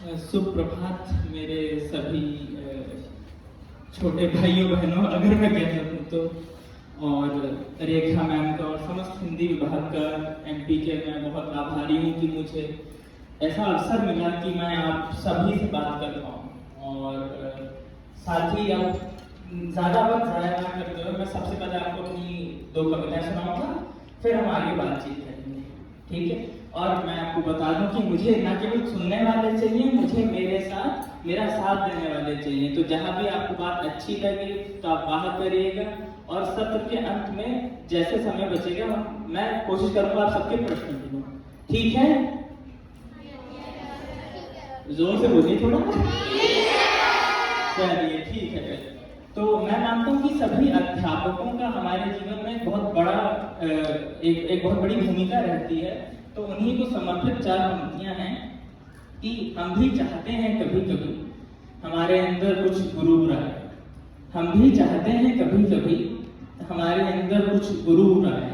सुप्रभात मेरे सभी छोटे भाइयों बहनों, अगर मैं कह सकूँ तो। और रेखा मैम का और समस्त हिंदी विभाग का एमपी के मैं बहुत आभारी हूँ कि मुझे ऐसा अवसर मिला कि मैं आप सभी से बात कर पाऊँ। और साथ ही अब ज़्यादा वक्त ज़ाया ना करते हुए मैं सबसे पहले आपको अपनी 2 कविताएं सुनाऊंगा, फिर हम आगे बातचीत करेंगे, ठीक है। और मैं आपको बता दूं कि मुझे ना केवल सुनने वाले चाहिए, मुझे मेरा साथ देने वाले चाहिए। तो जहां भी आपको बात अच्छी लगे तो आप वाह करिएगा, और सत्र के अंत में जैसे समय बचेगा मैं कोशिश करूंगा आप सबके प्रश्न दूं, ठीक है। जोर से बोलिए थोड़ा। चलिए ठीक है। तो मैं मानता हूँ कि सभी अध्यापकों का हमारे जीवन में बहुत बड़ा एक बहुत बड़ी भूमिका रहती है। तो उन्हीं को समर्पित 4 पंक्तियां हैं कि हम भी चाहते हैं कभी कभी हमारे अंदर कुछ गुरूर आए। हम भी चाहते हैं कभी कभी हमारे अंदर कुछ गुरूर आए।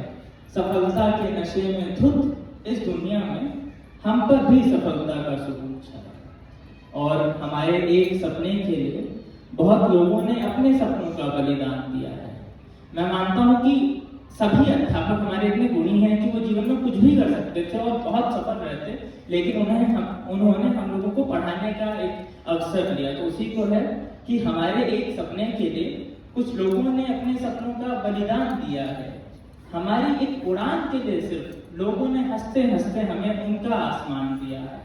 सफलता के नशे में धुत इस दुनिया में हम पर भी सफलता का सुरूर छाए। और हमारे एक सपने के लिए बहुत लोगों ने अपने सपनों का बलिदान दिया है। मैं मानता हूँ कि सभी अध्यापक हमारे इतने गुणी हैं कि वो जीवन में कुछ भी कर सकते थे और बहुत सफल रहते, लेकिन उन्होंने हम लोगों को पढ़ाने का एक अवसर दिया। तो उसी को है कि हमारे एक सपने के लिए कुछ लोगों ने अपने सपनों का बलिदान दिया है। हमारी एक उड़ान के लिए सिर्फ लोगों ने हंसते हंसते हमें उनका आसमान दिया है।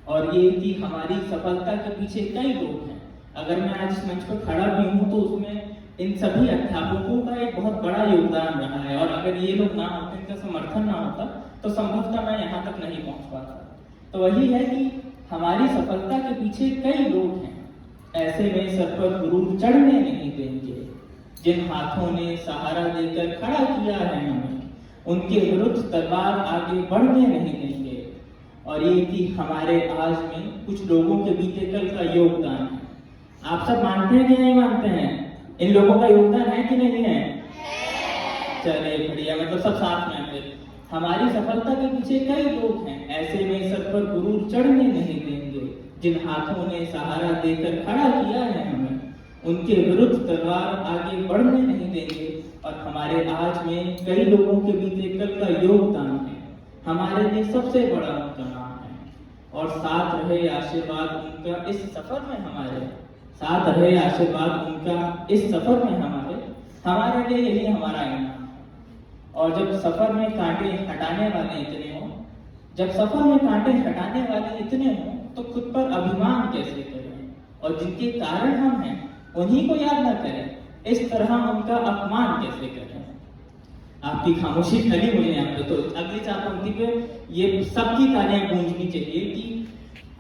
और ये कि हमारी सफलता के पीछे कई लोग हैं। अगर मैं आज इस मंच पर खड़ा भी हूँ तो उसमें इन सभी अध्यापकों का एक बहुत बड़ा योगदान रहा है। और अगर ये लोग ना होते, इनका समर्थन ना होता, तो संभवतः मैं यहाँ तक नहीं पहुँच पाता। तो वही है कि हमारी सफलता के पीछे कई लोग हैं। ऐसे में सर पर गुरूर चढ़ने नहीं देंगे। जिन हाथों ने सहारा देकर खड़ा किया है हमें, उनके विरुद्ध तलवार आगे बढ़ने नहीं देंगे। और ये कि हमारे आज में कुछ लोगों के बीते कल का योगदान है। आप सब मानते हैं कि नहीं मानते हैं? इन लोगों का योगदान है कि नहीं है? चलिए बढ़िया, मतलब सब साथ में आते। हमारी सफलता के पीछे कई लोग हैं। ऐसे में सर पर गुरूर चढ़ने नहीं देंगे। जिन हाथों ने सहारा देकर खड़ा किया है हमें, उनके विरुद्ध तलवार आगे बढ़ने नहीं देंगे। और हमारे आज में कई लोगों के बीते कल का योगदान है। हमारे लिए सबसे बड़ा उनका नाम है। और साथ रहे आशीर्वाद उनका इस सफर में हमारे, साथ रहे आशीर्वाद उनका इस सफर में हमारे लिए यही हमारा इनाम है। और जब सफर में कांटे हटाने वाले इतने हों, तो खुद पर अभिमान कैसे करें? और जिनके कारण हम हैं उन्हीं को याद न करें, इस तरह उनका अपमान कैसे करें? आपकी खामोशी खली मुझे यहाँ पे। तो अगली 4 पंक्ति पे ये सबकी तालियां गूंजनी चाहिए कि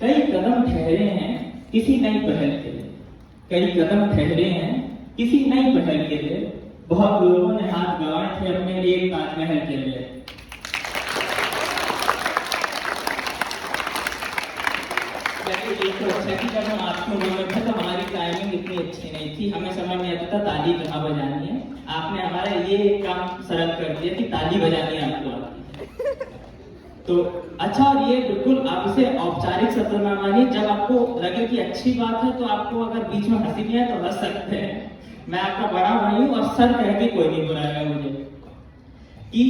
कई कदम ठहरे हैं किसी नई पहल के लिए। कई कदम ठहरे हैं किसी नई पहल के लिए। बहुत लोगों ने हाथ गंवाए थे अपने एक ताजमहल के लिए। एक तो अच्छा कि जब हम आपके उम्र में थे तो हमारी टाइमिंग इतनी अच्छी नहीं थी, हमें समझ नहीं आता था ताली कहाँ बजानी है। आपने हमारा ये काम सरल कर दिया कि ताली बजानी आपको आती है। तो अच्छा, और ये बिल्कुल आप इसे औपचारिक सत्र में मानिए। जब आपको लगे कि अच्छी बात है तो आपको अगर बीच में हंसी भी है तो हंस सकते हैं। मैं आपका बड़ा भाई हूँ और सर कह के कोई नहीं बुलाएगा मुझे। कि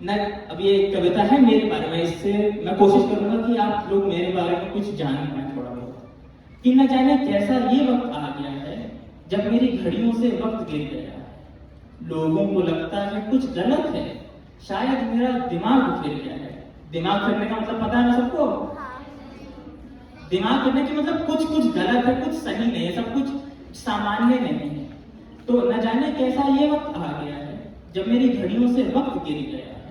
न अब ये कविता है मेरे बारे में, इससे मैं कोशिश करूंगा कि आप लोग मेरे बारे में कुछ जान पाए थोड़ा बहुत। कि न जाने कैसा ये वक्त आ गया है जब मेरी घड़ियों से वक्त गिर गया है। लोगों को लगता है कुछ गलत है, शायद मेरा दिमाग फिर गया है। दिमाग फिरने का मतलब पता है ना सबको? दिमाग फिरने की मतलब कुछ गलत है, कुछ सही नहीं है, सब कुछ सामान्य नहीं है। तो न जाने कैसा ये वक्त आ गया है जब मेरी घड़ियों से वक्त गिर गया है।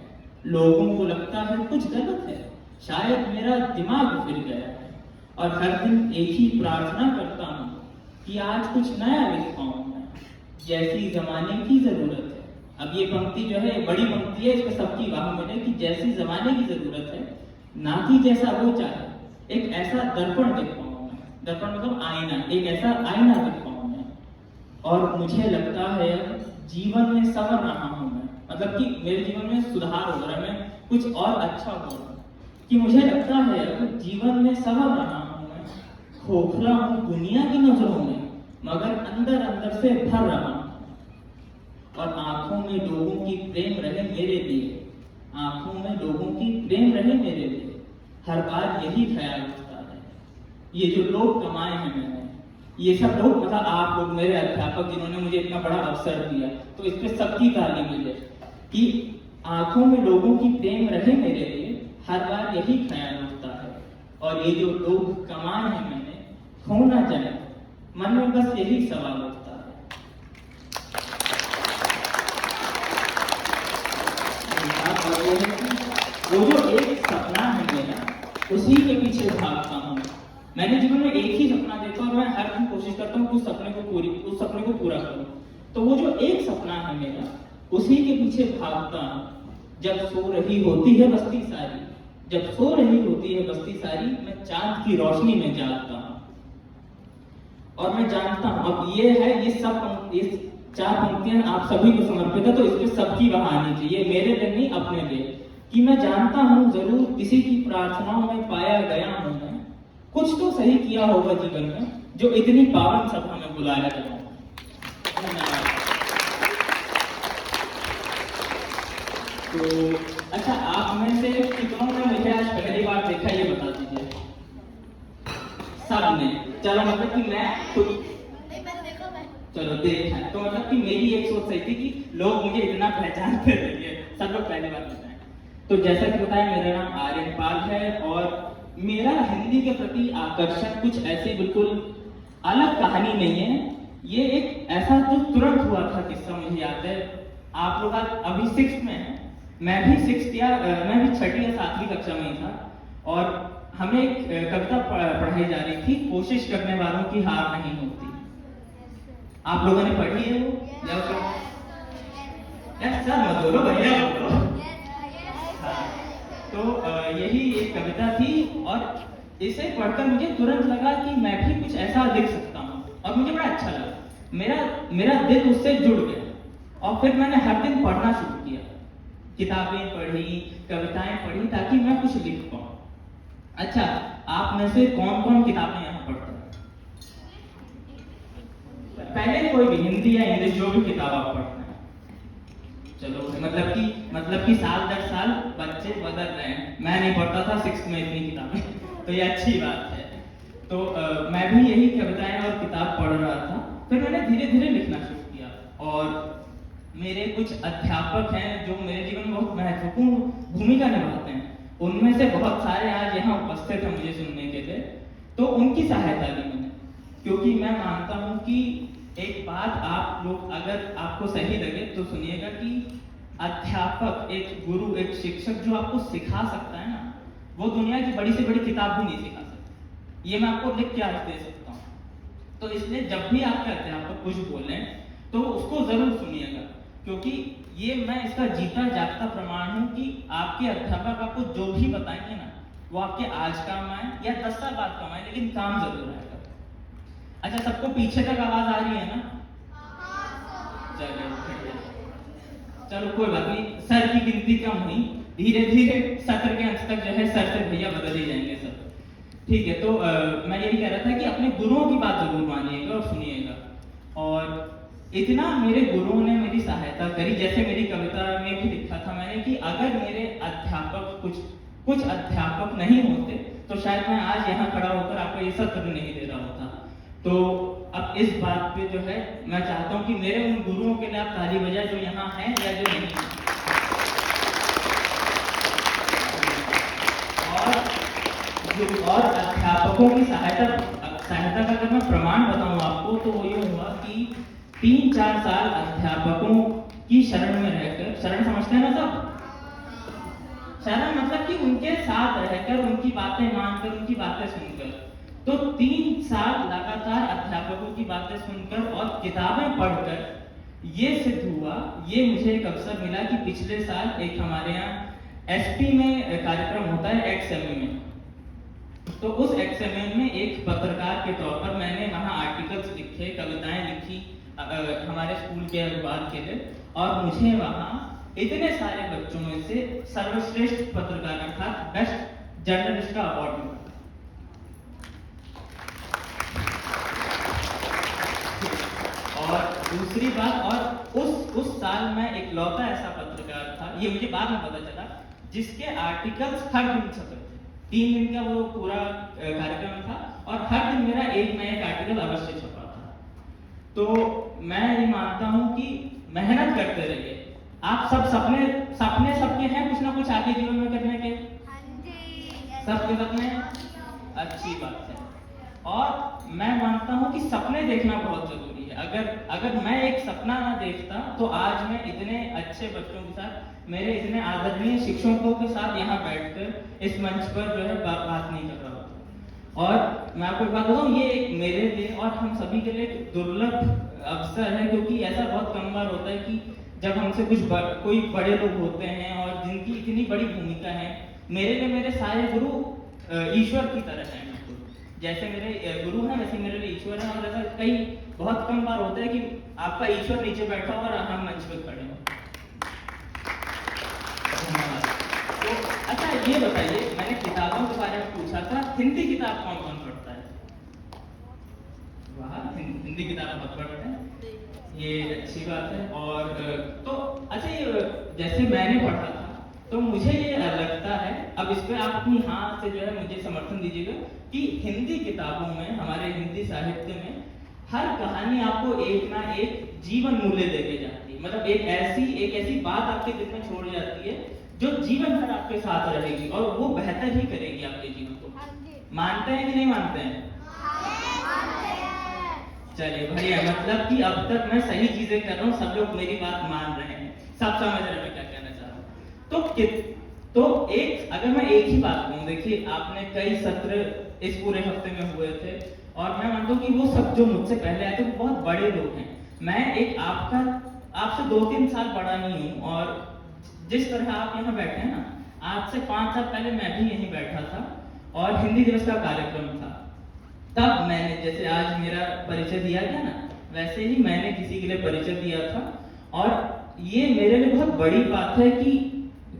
लोगों को लगता है कुछ गलत है, शायद मेरा दिमाग फिर गया है। और हर दिन एक ही प्रार्थना करता हूँ कि आज कुछ नया लिख पाऊँ मैं, जैसी जमाने की जरूरत है। अब ये पंक्ति जो है बड़ी पंक्ति है, इसमें सबकी वाह मिले कि जैसी जमाने की जरूरत है, ना कि जैसा वो चाहे। एक ऐसा दर्पण देख पाऊँ मैं, दर्पण मतलब आईना, एक ऐसा आईना देख पाऊँ मैं। और मुझे लगता है जीवन में संवर रहा हूँ मैं, मतलब कि मेरे जीवन में सुधार हो रहा है, मैं कुछ और अच्छा हो रहा हूँ। कि मुझे लगता है जीवन में संवर रहा हूँ मैं, खोखला हूं दुनिया की नजरों में, मगर अंदर अंदर से भर रहा हूं। और आंखों में लोगों की प्रेम रहे मेरे लिए, आंखों में लोगों की प्रेम रहे मेरे लिए, हर बार यही ख्याल उठता है। ये जो लोग कमाए हैं मैंने, ये सब लोग मतलब आप लोग मेरे अध्यापक जिन्होंने मुझे इतना बड़ा अवसर दिया, तो इस पे सबकी ताली मिले कि आंखों में लोगों की प्रेम रहे मेरे लिए, हर बार यही ख्याल उठता है। और ये जो लोग कमाए हैं मैंने, खो ना जाए, मन में बस यही सवाल उठता है। वो जो एक सपना है मेरा, उसी के पीछे भागता हूँ। मैंने जीवन में एक ही सपना देखा और मैं हर दिन कोशिश करता हूँ उस सपने को पूरा करूँ। तो वो जो एक सपना है मेरा, उसी के पीछे भागता हूँ। जब सो रही होती है बस्ती सारी, जब सो रही होती है बस्ती सारी, मैं चांद की रोशनी में जागता हूँ। और मैं जानता हूँ अब ये है, ये 4 पंक्तियां आप सभी को समर्पित है, तो इस पे सबकी बहानी चाहिए, मेरे लिए नहीं अपने लिए। कि मैं जानता हूँ जरूर किसी की प्रार्थनाओं में पाया गया हूँ मैं, कुछ तो सही किया होगा जीवन में, जो इतनी पावन सभा में बुलाया गया। तो अच्छा, आप में से कितनों ने मुझे आज पहली बार देखा ये बता दीजिए। सब ने? चलो मतलब कि मैं खुद चलो देखा, तो मतलब कि मेरी एक सोच सही थी कि लोग मुझे इतना पहचानते रहिए, सब लोग पहली बार बताएं। तो जैसा कि बताया, मेरा नाम आर्यनपाल है और मेरा हिंदी के प्रति आकर्षण कुछ ऐसी बिल्कुल अलग कहानी नहीं है। ये एक ऐसा जो तुरंत हुआ था किस्सा मुझे याद है। आप लोग अभी 6th में हैं, मैं भी 6th या मैं भी 6ठी या 7वीं कक्षा में ही था, और हमें एक कविता पढ़ाई जा रही थी, कोशिश करने वालों की हार नहीं होती। आप लोगों ने पढ़ी है वो? सर मत बोलो भैया, बोलो। तो यही एक कविता थी और इसे पढ़कर मुझे तुरंत लगा कि मैं भी कुछ ऐसा लिख सकता हूँ, और मुझे बड़ा अच्छा लगा। मेरा दिल उससे जुड़ गया और फिर मैंने हर दिन पढ़ना शुरू किया, किताबें पढ़ी, कविताएं पढ़ी, ताकि मैं कुछ लिख पाऊँ। अच्छा, आप में से कौन कौन किताबें यहाँ पढ़ते हैं? पहले कोई भी हिंदी या इंग्लिश जो भी किताब आप पढ़ते हैं। चलो मतलब कि साल दर साल बच्चे बदल रहे हैं। मैं नहीं पढ़ता था 6th में इतनी किताबें, तो ये अच्छी बात है। तो मैं भी यही कविताएं और किताब पढ़ रहा था। फिर मैंने धीरे धीरे लिखना शुरू किया, और मेरे कुछ अध्यापक हैं जो मेरे जीवन में बहुत महत्वपूर्ण भूमिका निभाते हैं। उनमें से बहुत सारे आज यहाँ उपस्थित हैं मुझे सुनने के लिए, तो उनकी सहायता ली मैंने, क्योंकि मैं मानता हूँ कि एक बात आप लोग अगर आपको सही लगे तो सुनिएगा कि अध्यापक, एक गुरु, एक शिक्षक जो आपको सिखा सकता है ना, वो दुनिया की बड़ी से बड़ी किताब भी नहीं सिखा सकता। ये मैं आपको लिख के आज दे सकता हूँ। तो इसलिए जब भी आपके अध्यापक कुछ बोलें तो उसको जरूर सुनिएगा, क्योंकि ये मैं इसका जीता जागता प्रमाण हूँ कि आपके अध्यापक आपको जो भी बताएंगे ना, वो आपके आज काम आए या 10 साल बाद काम आए, लेकिन काम जरूर आएगा। अच्छा, सबको पीछे तक आवाज आ रही है ना? चलो कोई बात नहीं, सर की गिनती कम हुई, धीरे धीरे सत्र के अंत तक जो है सर से भैया बदल ही जाएंगे सब। ठीक है, तो मैं यही कह रहा था कि अपने गुरुओं की बात जरूर मानिएगा और सुनिएगा। और इतना मेरे गुरुओं ने मेरी सहायता करी, जैसे मेरी कविता में भी लिखा था मैंने कि अगर मेरे अध्यापक कुछ अध्यापक नहीं होते तो शायद मैं आज यहाँ खड़ा होकर आपको ये सत्र नहीं दे रहा होता। तो अब इस बात पे जो है मैं चाहता हूँ कि मेरे उन गुरुओं के लिए आप ताली बजाएं जो यहाँ हैं या जो नहीं हैं। और अध्यापकों की सहायता का अगर मैं प्रमाण बताऊं आपको, तो वो ये हुआ कि 3-4 साल अध्यापकों की शरण में रहकर, शरण समझते हैं ना सब? शरण मतलब कि उनके साथ रहकर, उनकी बातें मानकर, उनकी बातें सुनकर। तो 3 साल लगातार अध्यापकों की बातें सुनकर और किताबें पढ़कर ये सिद्ध हुआ, ये मुझे एक अवसर मिला कि पिछले साल एक हमारे यहाँ एसपी में कार्यक्रम होता है XMA में। तो उस XMA में एक पत्रकार के तौर पर मैंने वहाँ आर्टिकल्स लिखे, कविताएं लिखी हमारे स्कूल के अखबार के लिए, और मुझे वहाँ इतने सारे बच्चों में से सर्वश्रेष्ठ पत्रकार अर्थात बेस्ट जर्नलिस्ट का अवार्ड मिला। और दूसरी बात, और उस साल मैं इकलौता ऐसा पत्रकार था, ये मुझे बाद में पता चला, जिसके आर्टिकल्स हर दिन छपे थे। 3 दिन का वो पूरा कार्यक्रम था और हर दिन मेरा एक ना एक आर्टिकल अवश्य छपा था। तो मैं ये मानता हूँ कि मेहनत करते रहिए। आप सब सपने सबके हैं कुछ ना कुछ आगे जीवन में करने के, सबके सपने, अच्छी बात है। और मैं मानता हूँ कि सपने देखना बहुत जरूरी है। अगर मैं एक सपना ना देखता तो आज मैं इतने अच्छे बच्चों के साथ, मेरे इतने आदरणीय शिक्षकों के साथ यहाँ बैठकर इस मंच पर जो है बात नहीं कर रहा होता। और मैं आपको एक बात बताऊँ, ये एक मेरे लिए और हम सभी के लिए दुर्लभ अवसर है, क्योंकि ऐसा बहुत कम बार होता है कि जब हमसे कोई बड़े लोग होते हैं और जिनकी इतनी बड़ी भूमिका है। मेरे लिए मेरे सारे गुरु ईश्वर की तरह हैं। जैसे मेरे गुरु हैं वैसे मेरे लिए ईश्वर है। और ऐसा कई बहुत कम बार होता है कि आपका ईश्वर नीचे बैठा हो और हम मंच पे खड़े हो। तो अच्छा ये बताइए, मैंने किताबों के बारे में पूछा था, हिंदी किताब कौन कौन पढ़ता है? वाह, हिंदी किताब बहुत पढ़ते हैं, ये अच्छी बात है। और तो अच्छा, ये जैसे मैंने पढ़ा था तो मुझे ये लगता है, अब इस पे आप अपनी हाँ से जो है मुझे समर्थन दीजिएगा, कि हिंदी किताबों में, हमारे हिंदी साहित्य में हर कहानी आपको एक ना एक जीवन मूल्य देके जाती है। मतलब एक ऐसी बात आपके दिल में छोड़ जाती है जो जीवन भर आपके साथ रहेगी और वो बेहतर ही करेगी आपके जीवन को। मानते हैं कि नहीं मानते हैं? चलिए बढ़िया, मतलब कि अब तक मैं सही चीजें कर रहा हूँ, सब लोग मेरी बात मान रहे हैं, सब समझ रहे हैं मैं क्या कहना चाह रहा हूँ। तो एक, अगर मैं एक ही बात कहूँ, देखिए आपने कई सत्र इस पूरे हफ्ते में हुए थे और मैं मानता हूँ कि वो सब जो मुझसे पहले आए थे वो बहुत बड़े लोग हैं। मैं एक आपसे 2-3 साल बड़ा नहीं हूँ, और जिस तरह आप यहाँ बैठे हैं ना, आज से 5 साल पहले मैं भी यहीं बैठा था और हिंदी दिवस का कार्यक्रम था। तब मैंने, जैसे आज मेरा परिचय दिया गया ना, वैसे ही मैंने किसी के लिए परिचय दिया था। और ये मेरे लिए बहुत बड़ी बात है कि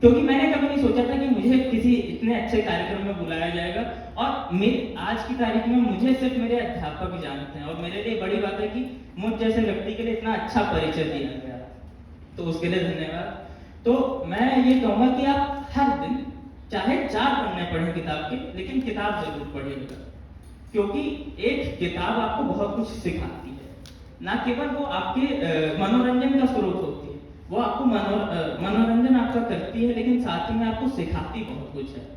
क्योंकि मैंने कभी नहीं सोचा था कि मुझे किसी इतने अच्छे कार्यक्रम में बुलाया जाएगा, और आज की तारीख में मुझे सिर्फ मेरे अध्यापक जानते हैं, और मेरे लिए बड़ी बात है कि मुझ जैसे व्यक्ति के लिए इतना अच्छा परिचय दिया गया, तो उसके लिए धन्यवाद। तो मैं ये कहूँगा कि आप हर दिन चाहे 4 पन्ने पढ़ें किताब के, लेकिन किताब जरूर पढ़िएगा, क्योंकि एक किताब आपको बहुत कुछ सिखाती है। ना केवल वो आपके मनोरंजन का स्रोत होती है, वो आपको मनोरंजन आपका करती है, लेकिन साथ ही में आपको सिखाती बहुत कुछ है।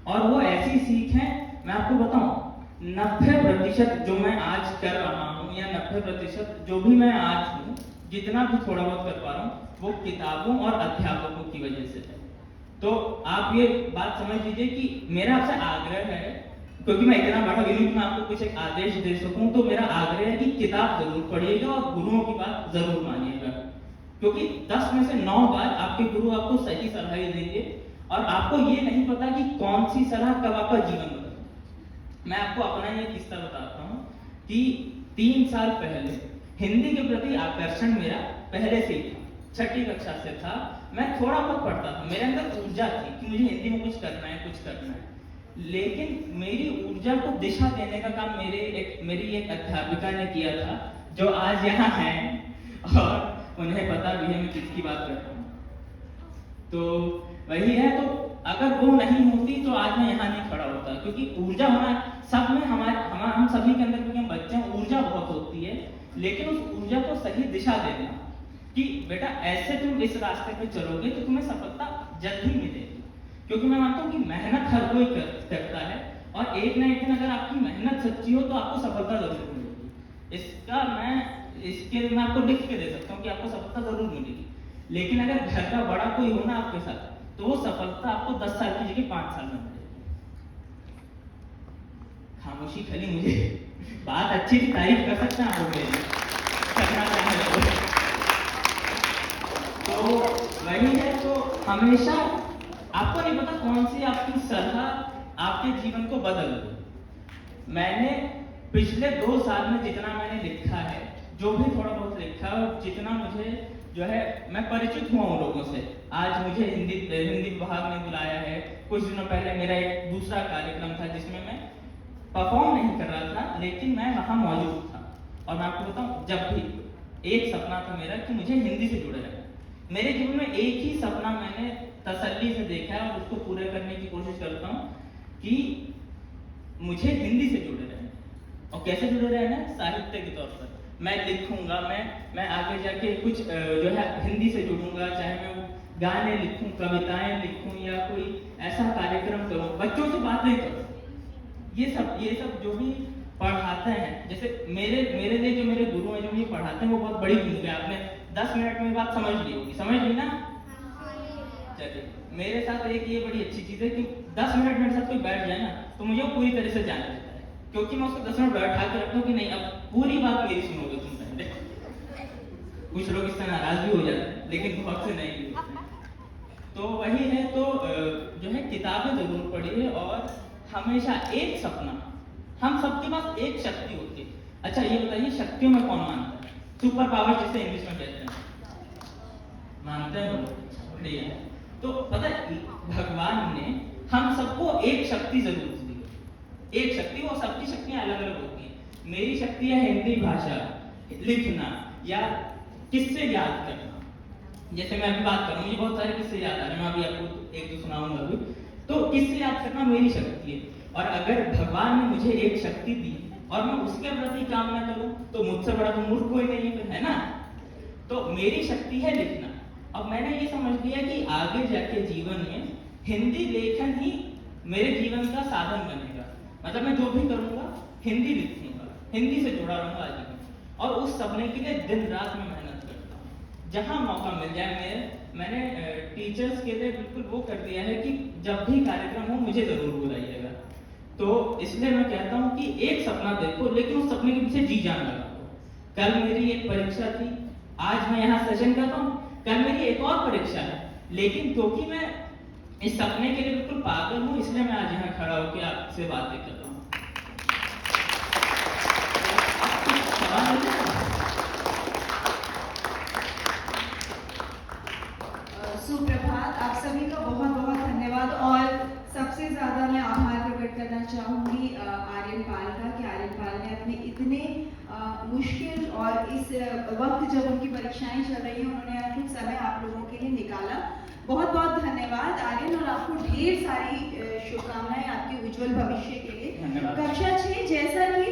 और वो ऐसी सीख है, मैं आपको बताऊं, 90% जो मैं आज कर रहा हूँ, या 90% जो भी मैं आज हूँ, जितना भी थोड़ा बहुत कर पा रहा हूँ, वो किताबों और अध्यापकों की वजह से है। तो आप ये बात समझ लीजिए कि मेरा आपसे आग्रह है, क्योंकि मैं इतना बड़ा विनून में आपको कुछ एक आदेश दे सकूं, तो मेरा आग्रह है कि किताब जरूर पढ़िएगा और गुरुओं की बात जरूर मानिएगा, क्योंकि 10 में से 9 बार आपके गुरु आपको सही सलाह देंगे और आपको ये नहीं पता कि कौन सी सलाह कब आपका जीवन बदले। मैं आपको अपना ये किस्सा बताता हूँ कि 3 साल पहले हिंदी के प्रति आकर्षण मेरा पहले से ही था, 6ठी कक्षा से था। मैं थोड़ा बहुत पढ़ता था, मेरे अंदर ऊर्जा थी कि मुझे हिंदी में कुछ करना है, लेकिन मेरी ऊर्जा को दिशा देने का काम मेरी एक अध्यापिका ने किया था, जो आज यहाँ हैं और उन्हें पता भी है मैं किसकी बात कर रहा हूँ। तो वही है, तो अगर वो नहीं होती तो आज मैं यहाँ नहीं खड़ा होता, क्योंकि ऊर्जा होना सब में, हम सभी के अंदर, क्योंकि हम बच्चे हैं, ऊर्जा बहुत होती है, लेकिन उस ऊर्जा को सही दिशा देना कि बेटा ऐसे तुम इस रास्ते पे चलोगे तो तुम्हें सफलता जल्द ही मिलेगी। क्योंकि मैं मानता हूँ कि मेहनत हर कोई करता है, और एक ना एक दिन अगर आपकी मेहनत सच्ची हो तो आपको सफलता जरूर मिलेगी। इसके लिए मैं आपको लिख के दे सकता हूँ कि आपको सफलता जरूर मिलेगी। लेकिन अगर घर का बड़ा कोई हो ना आपके साथ, तो वो सफलता आपको 10 साल की जगह 5 साल में मिलेगी। खामोशी खली, मुझे बात अच्छी थी, तारीफ कर सकते हैं आप लोग मेरी, करना चाहे तो वही है। तो हमेशा आपको नहीं पता कौन सी आपकी सलाह आपके जीवन को बदल दे। मैंने पिछले 2 साल में जितना मैंने लिखा है, जो भी थोड़ा बहुत लिखा, और जितना मुझे जो है मैं परिचित हुआ उन लोगों से। आज मुझे हिंदी विभाग ने बुलाया है। कुछ दिनों पहले मेरा एक दूसरा कार्यक्रम था जिसमें मैं परफॉर्म नहीं कर रहा था, लेकिन मैं वहां मौजूद था। और मैं आपको बताऊं, जब भी एक सपना था मेरा कि मुझे हिंदी से जुड़े रहना। मेरे जीवन में एक ही सपना मैंने तसल्ली से देखा है और उसको पूरा करने की कोशिश करता हूँ कि मुझे हिंदी से जुड़े रहना। और कैसे जुड़े रहना? साहित्य के तौर पर मैं लिखूंगा, मैं आगे जाके कुछ जो है हिंदी से जुड़ूंगा, चाहे मैं वो गाने लिखूं, कविताएं लिखूं या कोई ऐसा कार्यक्रम करूं, बच्चों से बातें करूं। ये सब जो भी पढ़ाते हैं, जैसे मेरे लिए जो मेरे गुरु हैं जो मुझे पढ़ाते हैं वो बहुत बड़ी भूमिका है। आपने 10 मिनट में बात समझ ली होगी, समझ ली ना? चलिए, मेरे साथ एक ये बड़ी अच्छी चीज़ है कि 10 मिनट मेरे साथ कोई बैठ जाए ना तो मुझे वो पूरी तरह से जान लेता है, क्योंकि मैं उसको 10 मिनट बैठा के रखता हूँ कि नहीं अब पूरी बात मेरी सुनोगे तुम पहले। कुछ लोग इससे नाराज भी हो जाते हैं, लेकिन बहुत से नहीं भी होते हैं। तो वही है, तो जो है किताबें जरूर पढ़िए और हमेशा एक सपना, हम सबके पास एक शक्ति होती है। अच्छा ये बताइए, शक्तियों में कौन मानता है? सुपर पावर जिसे इंग्लिश में कहते हैं, मानते हैं लोग? नहीं है। तो पता है भगवान ने हम सबको एक शक्ति जरूर दी, एक शक्ति। वो सबकी शक्तियां अलग अलग होती हैं। मेरी शक्ति है हिंदी भाषा लिखना या किस्से याद करना। जैसे मैं अभी बात करूं, मुझे बहुत सारे किस्से याद आ रहे हैं, मैं अभी आपको एक दो सुनाऊंगा अभी। तो किस्से याद करना मेरी शक्ति है, और अगर भगवान ने मुझे एक शक्ति दी और मैं उसके प्रति काम ना करूं तो मुझसे बड़ा तो मूर्ख कोई नहीं है, है ना? तो मेरी शक्ति है लिखना। अब मैंने ये समझ लिया कि आगे जाके जीवन में हिंदी लेखन ही मेरे जीवन का साधन बनेगा। मतलब मैं जो भी करूंगा हिंदी लिखूंगा, हिंदी से जुड़ा रहूंगा आजीवन, और उस सपने के लिए दिन रात में मेहनत करता हूँ। जहां मौका मिल जाए, मैंने टीचर्स के लिए बिल्कुल वो कर दिया है कि जब भी कार्यक्रम हो मुझे जरूर बुलाइएगा। तो इसलिए मैं कहता हूँ कि एक सपना देखो, लेकिन उस सपने के पीछे जी जान लगाओ। कल मेरी एक परीक्षा थी, आज मैं यहाँ सेशन करता हूँ, कल मेरी एक और परीक्षा है, लेकिन क्योंकि मैं इस सपने के लिए बिल्कुल पागल हूँ, इसलिए मैं आज यहाँ खड़ा होकर आपसे बातें कर रहा हूँ। सुप्रभात, आप सभी का बहुत बहुत धन्यवाद। और सबसे ज़्यादा मैं आभार प्रकट करना चाहूँगी आर्यन पाल का, कि आर्यन पाल ने अपने इतने मुश्किल और इस वक्त जब उनकी परीक्षाएं चल रही हैं, उन्होंने कुछ समय आप लोगों के लिए निकाला। बहुत बहुत धन्यवाद आर्यन, और आपको ढेर सारी शुभकामनाएं आपके उज्जवल भविष्य के लिए। कक्षा 6 जैसा कि